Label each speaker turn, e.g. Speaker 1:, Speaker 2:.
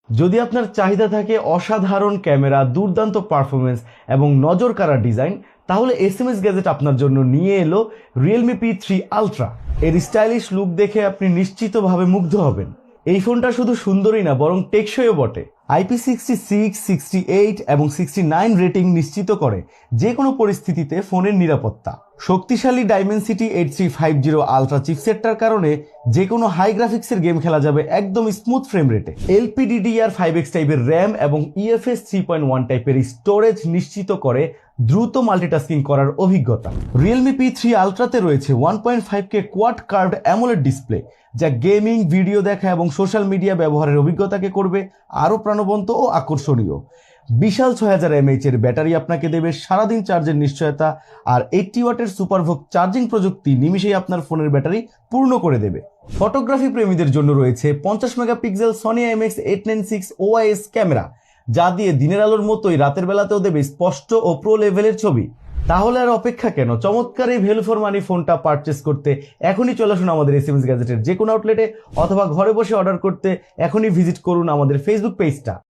Speaker 1: যদি আপনার চাহিদা থাকে অসাধারণ ক্যামেরা, দুর্দান্ত পারফরমেন্স এবং নজর কাড়া ডিজাইন, তাহলে এসএমএস গ্যাজেট আপনার জন্য নিয়ে এলো রিয়েলমি P3 আলট্রা। এর স্টাইলিশ লুক দেখে আপনি নিশ্চিতভাবে মুগ্ধ হবেন। এই ফোনটা শুধু সুন্দরই না, বরং টেকসইও বটে। IP66, 68 এবং 69 রেটিং নিশ্চিত করে যে কোনো পরিস্থিতিতে ফোনের নিরাপত্তা। শক্তিশালী ডাইমেনসিটি 8350 আলট্রা চিপসেটটার কারণে যে কোনো হাই গ্রাফিক্সের গেম খেলা যাবে একদম স্মুথ ফ্রেম রেটে। LPDDR5X টাইপের র্যাম এবং UFS 3.1 টাইপের স্টোরেজ নিশ্চিত করে দ্রুত মাল্টিটাস্কিং করার অভিজ্ঞতা। রিয়েলমি P3 আলট্রাতে রয়েছে 1.5K quad curved AMOLED display, যা গেমিং, ভিডিও দেখা এবং সোশ্যাল মিডিয়া ব্যবহারের অভিজ্ঞতাকে করবে আরও প্রাণবন্ত ও আকর্ষণীয়। বিশাল 6000 mAh এর ব্যাটারি আপনাকে দেবে সারাদিন চার্জের নিশ্চয়তা, আর 80 ওয়াটের সুপারভোক চার্জিং প্রযুক্তি নিমিশেই আপনার ফোনের ব্যাটারি পূর্ণ করে দেবে। ফটোগ্রাফি প্রেমীদের জন্য রয়েছে 50 megapixel Sony IMX896 OIS camera, যা দিয়ে দিনের আলোর মতোই রাতের বেলাতেও দেবে স্পষ্ট ও প্রো লেভেলের ছবি। তাহলে আর অপেক্ষা কেন? চমৎকার এই ভ্যালু ফর মানি ফোনটা পারচেস করতে এখনই চলে আসুন আমাদের এসএমএস গ্যাজেটের যে কোনো আউটলেটে, অথবা ঘরে বসে অর্ডার করতে এখনই ভিজিট করুন আমাদের ফেসবুক পেজটা।